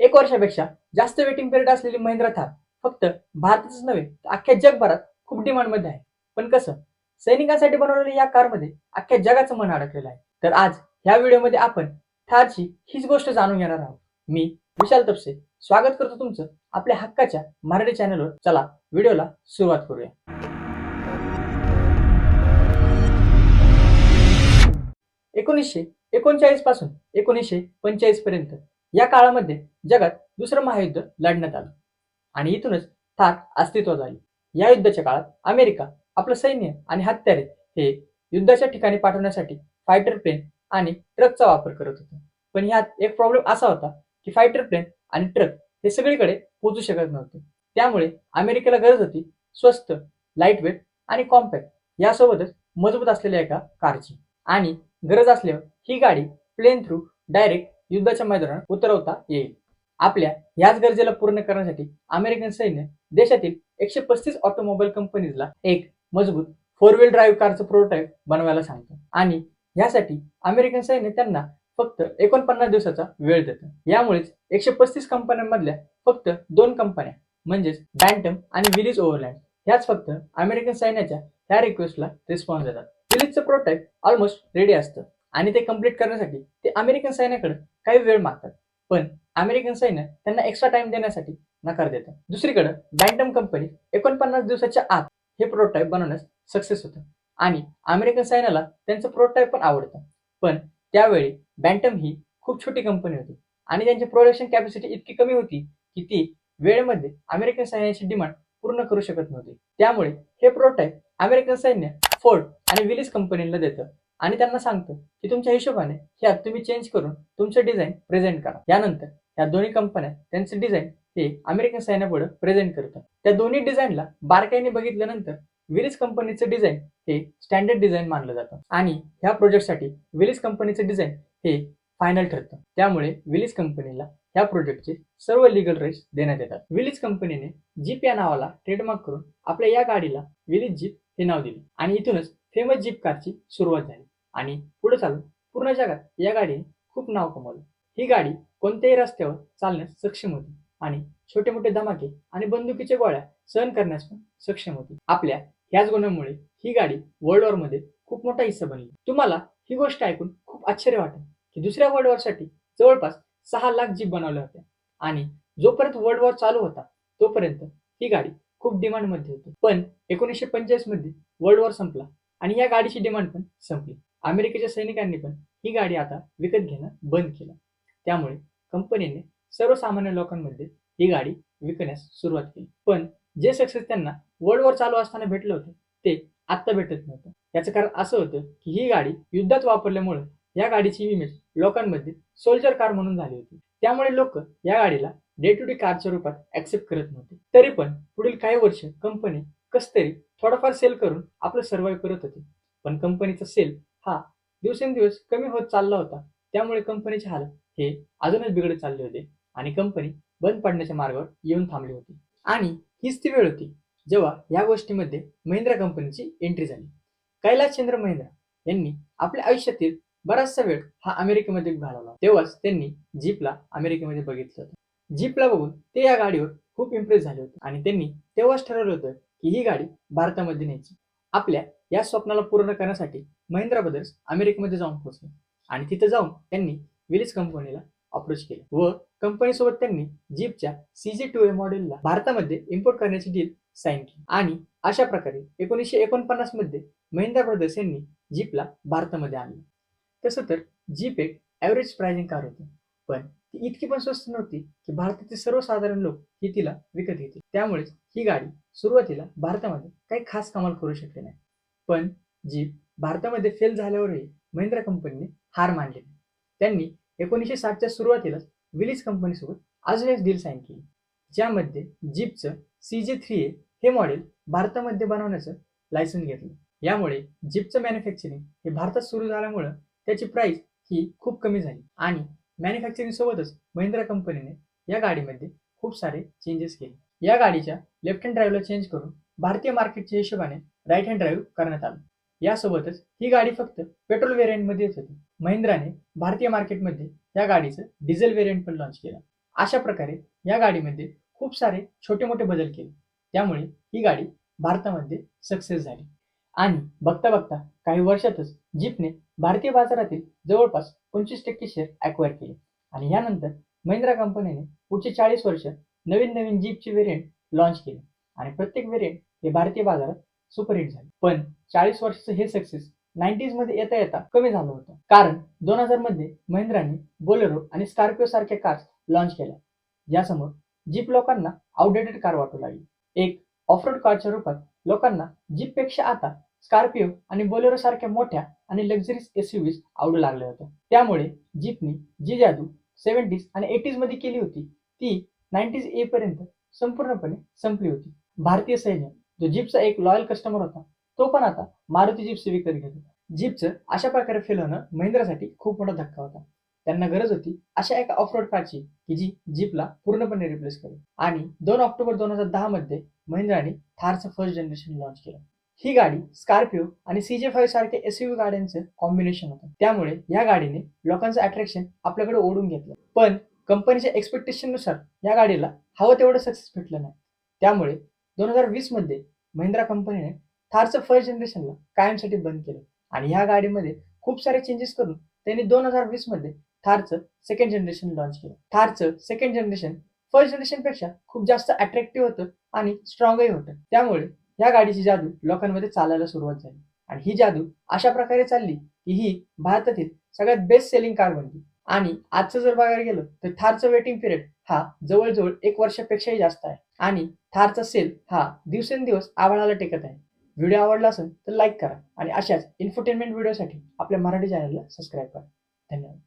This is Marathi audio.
1 वर्षापेक्षा जास्त वेटिंग पिरियड असलेली महिंद्रा थार फक्त भारतातच नव्हे तर अख्ख्या जगभरात खूप डिमांडमध्ये आहे. पण कसं? सैनिकांसाठी बनवलेल्या या कारमध्ये अख्ख्या जगाचं मन अडकलेलं आहे. तर आज ह्या व्हिडिओमध्ये आपण थारची हीच गोष्ट जाणून घेणार आहोत. मी विशाल तपसे स्वागत करतो तुमचं आपल्या हक्काच्या मराठी चॅनलवर. चला व्हिडिओला सुरुवात करूया. 1939 पासून 1945 पर्यंत या काळामध्ये जगात दुसरं महायुद्ध लढण्यात आलं आणि इथूनच थार अस्तित्वात आली. या युद्धाच्या काळात अमेरिका आपलं सैन्य आणि हत्यारे हे युद्धाच्या ठिकाणी पाठवण्यासाठी फायटर प्लेन आणि ट्रकचा वापर करत होते. पण ह्यात एक प्रॉब्लेम असा होता की फायटर प्लेन आणि ट्रक हे सगळीकडे पोहोचू शकत नव्हते. त्यामुळे अमेरिकेला गरज होती स्वस्त, लाईटवेट आणि कॉम्पॅक्ट यासोबतच मजबूत असलेल्या एका कारची. आणि गरज असल्यावर ही गाडी प्लेन थ्रू डायरेक्ट युद्धाच्या मैदानात उतरवता येईल. आपल्या याच गरजेला पूर्ण करण्यासाठी अमेरिकन सैन्य देशातील 135 ऑटोमोबाईल कंपनीजला एक मजबूत 4 व्हील ड्राईव्ह कारचं प्रोटोटाईप बनवायला सांगतं आणि यासाठी अमेरिकन सैन्य त्यांना फक्त 49 दिवसाचा वेळ देतं. यामुळेच 135 कंपन्यांमधल्या फक्त 2 कंपन्या म्हणजेच बँटम आणि विलीज ओव्हरलँड ह्याच फक्त अमेरिकन सैन्याच्या ह्या रिक्वेस्टला रिस्पॉन्स देतात. विलीजचं प्रोटोटाईप ऑलमोस्ट रेडी असतं आणि ते कम्प्लीट करण्यासाठी ते अमेरिकन सैन्याकडे काही वेळ मागतात. पण अमेरिकन सैन्य त्यांना एक्स्ट्रा टाइम देण्यासाठी नकार देतं. दुसरीकडे बँटम कंपनी 49 दिवसाच्या आत हे प्रोटोटाईप बनवण्यास सक्सेस होतं आणि अमेरिकन सैन्याला त्यांचं प्रोटोटाईप पण आवडतं. पण त्यावेळी बँटम ही खूप छोटी कंपनी होती आणि त्यांची प्रोडक्शन कॅपॅसिटी इतकी कमी होती की ती वेळेमध्ये अमेरिकन सैन्याची डिमांड पूर्ण करू शकत नव्हती. त्यामुळे हे प्रोटोटाईप अमेरिकन सैन्य फोर्ड आणि विलीज कंपनीला देतं आणि त्यांना सांगतं की तुमच्या हिशोबाने ह्यात तुम्ही चेंज करून तुमचं डिझाईन प्रेझेंट करा. यानंतर या दोन्ही कंपन्या त्यांचं डिझाईन हे अमेरिकन सैन्यापुढे प्रेझेंट करतात. त्या दोन्ही डिझाईनला बारकाईने बघितल्यानंतर विलीज कंपनीचं डिझाईन हे स्टँडर्ड डिझाईन मानलं जातं आणि ह्या प्रोजेक्टसाठी विलीज कंपनीचं डिझाईन हे फायनल ठरतं. त्यामुळे विलीज कंपनीला ह्या प्रोजेक्टचे सर्व लिगल राईट्स देण्यात येतात. विलीज कंपनीने जीप या नावाला ट्रेडमार्क करून आपल्या या गाडीला विलीज जीप हे नाव दिले आणि इथूनच फेमस जीप कारची सुरुवात झाली आणि पुढे चालून पूर्ण जगात या गाडीने खूप नाव कमवलं. ही गाडी कोणत्याही रस्त्यावर चालण्यास सक्षम होती आणि छोटे मोठे धमाके आणि बंदुकीच्या गोळ्या सहन करण्यास पण सक्षम होती. आपल्या ह्याच गुणांमुळे ही गाडी वर्ल्ड वॉर मध्ये खूप मोठा हिस्सा बनली. तुम्हाला ही गोष्ट ऐकून खूप आश्चर्य वाटेल की दुसऱ्या वर्ल्ड वॉर साठी जवळपास 6 लाख जीप बनवल्या होत्या आणि जोपर्यंत वर्ल्ड वॉर चालू होता तोपर्यंत ही गाडी खूप डिमांड मध्ये होती. पण 1945 मध्ये वर्ल्ड वॉर संपला आणि या गाडीची डिमांड पण संपली. अमेरिकेच्या सैनिकांनी पण ही गाडी आता विकत घेणं बंद केलं. त्यामुळे कंपनीने सर्वसामान्य लोकांमध्ये ही गाडी विकण्यास सुरुवात केली. पण जे सक्सेस त्यांना वर्ल्ड वॉर चालू असताना भेटलं होतं ते आता भेटत नव्हतं. याचं कारण असं होतं की ही गाडी युद्धात वापरल्यामुळे या गाडीची इमेज लोकांमध्ये सोल्जर कार म्हणून झाली होती. त्यामुळे लोक या गाडीला डे टू डे कारच्या रूपात ऍक्सेप्ट करत नव्हते. तरी पण पुढील काही वर्ष कंपनी कस तरी थोडाफार सेल करून आपलं सर्व्हाइव्ह करत होती. पण कंपनीचा सेल हा दिवसेंदिवस कमी होत चालला होता. त्यामुळे कंपनीचे हालत हे अजूनच बिघडत चालले होते आणि कंपनी बंद पडण्याच्या मार्गावर येऊन थांबली होती. आणि हीच ती वेळ होती जेव्हा या गोष्टीमध्ये महिंद्रा कंपनीची एंट्री झाली. कैलाशचंद्र महिंद्रा यांनी आपल्या आयुष्यातील बराचसा वेळ हा अमेरिकेमध्ये घालवला. तेव्हाच त्यांनी जीपला अमेरिकेमध्ये बघितलं होतं. जीपला बघून ते या गाडीवर खूप इम्प्रेस झाले होते आणि त्यांनी तेव्हाच ठरवलं होतं की ही गाडी भारतामध्ये न्यायची. आपल्या या स्वप्नाला पूर्ण करण्यासाठी महिंद्रा ब्रदर्स अमेरिकेमध्ये जाऊन पोहोचले आणि तिथे जाऊन त्यांनी विलीज कंपनीला अप्रोच केलं व कंपनीसोबत त्यांनी जीपच्या CG2A मॉडेलला भारतामध्ये इम्पोर्ट करण्याची डील साईन केली आणि अशा प्रकारे 1949 मध्ये महिंद्रा ब्रदर्स यांनी जीपला भारतामध्ये आणलं. तसं तर जीप एक ॲव्हरेज प्राइसिंग कार होती, पण ती इतकी पण स्वस्त नव्हती की भारतातील सर्वसाधारण लोक ही तिला विकत घेतील. त्यामुळेच ही गाडी सुरुवातीला भारतामध्ये काही खास कमाल करू शकले नाही. पण जीप भारतामध्ये फेल झाल्यावरही महिंद्रा कंपनीने हार मानली नाही. त्यांनी 1960च्या सुरुवातीलाच विलीज कंपनीसोबत अजून एक डील साईन केली ज्यामध्ये जीपचं CG3A हे मॉडेल भारतामध्ये बनवण्याचं लायसन्स घेतलं. यामुळे जीपचं मॅन्युफॅक्चरिंग हे भारतात सुरू झाल्यामुळं त्याची प्राइस ही खूप कमी झाली आणि मॅन्युफॅक्चरिंग सोबतच महिंद्रा कंपनीने या गाडीमध्ये खूप सारे चेंजेस केले. या गाडीच्या लेफ्ट हँड ड्राईव्हला चेंज करून भारतीय मार्केटच्या हिशोबाने राईट हँड ड्राईव्ह करण्यात आलं. यासोबतच ही गाडी फक्त पेट्रोल व्हेरियंटमध्ये येत होती. महिंद्राने भारतीय मार्केटमध्ये या गाडीचं डिझेल व्हेरियंट पण लॉन्च केलं अशा प्रकारे या गाडीमध्ये खूप सारे छोटे मोठे बदल केले, त्यामुळे ही गाडी भारतामध्ये सक्सेस झाली. आणि बघता बघता काही वर्षातच जीपने भारतीय बाजारातील जवळपास 25% शेअर ॲक्वायर केले आणि यानंतर महिंद्रा कंपनीने पुढची 40 वर्ष नवीन नवीन जीपचे व्हेरियंट लॉन्च केले आणि प्रत्येक व्हेरियंट हे भारतीय बाजारात सुपरहिट झाले. पण 40 वर्षाचं हे सक्सेस 90s मध्ये येता येता कमी झालं होतं, कारण 2000 मध्ये महिंद्राने बोलेरो आणि स्कॉर्पिओ सारख्या कार्स लॉन्च केल्या, ज्यासमोर जीप लोकांना आउटडेटेड कार वाटू लागली. एक ऑफरोड कारच्या रूपात लोकांना जीपपेक्षा आता स्कॉर्पिओ आणि बोलेरो सारख्या मोठ्या आणि लक्झरीज एसयूव्हीज आवडू लागल्या होत्या. त्यामुळे जीपनी जी जादू 70s आणि 80s मध्ये केली होती ती 90s येईपर्यंत संपूर्णपणे संपली होती. भारतीय सैन्य जो जीपचा एक लॉयल कस्टमर होता, तो पण आता मारुती जीप्स विकत घेत होता. जीपचं अशा प्रकारे फेल होणं महिंद्रासाठी खूप मोठा धक्का होता. त्यांना गरज होती अशा एका ऑफरोड कारची की जी जीपला पूर्णपणे रिप्लेस करेल. आणि 2 ऑक्टोबर 2010 मध्ये महिंद्राने थारचं फर्स्ट जनरेशन लॉन्च केलं. ही गाडी स्कॉर्पिओ आणि CJ5 सारख्या एसयूव्ही गाड्यांचं कॉम्बिनेशन होतं, त्यामुळे या गाडीने लोकांचं अट्रॅक्शन आपल्याकडे ओढून घेतलं. पण कंपनीच्या एक्सपेक्टेशननुसार या गाडीला हवं तेवढं सक्सेस भेटलं नाही. त्यामुळे 2020 मध्ये महिंद्रा कंपनीने थारचं फर्स्ट जनरेशनला कायमसाठी बंद केलं आणि या गाडीमध्ये खूप सारे चेंजेस करून त्यांनी 2020 मध्ये थारचं सेकंड जनरेशन लॉन्च केलं. थारचं सेकंड जनरेशन फर्स्ट जनरेशनपेक्षा खूप जास्त अट्रॅक्टिव्ह होतं आणि स्ट्रॉंगही होतं. त्यामुळे या गाडीची जादू लोकांमध्ये चालायला सुरुवात झाली आणि ही जादू अशा प्रकारे चालली की ही भारतातील सगळ्यात बेस्ट सेलिंग कार बनली. आणि आजचं जर बघायला गेलं तर थारचं वेटिंग पिरियड हा जवळजवळ 1 वर्षापेक्षाही जास्त आहे आणि थारचा सेल हा दिवसेंदिवस आभाळाला टेकत आहे. व्हिडिओ आवडला असेल तर लाईक करा आणि अशाच इन्फोटेनमेंट व्हिडिओसाठी आपल्या मराठी चॅनलला सबस्क्राईब करा. धन्यवाद.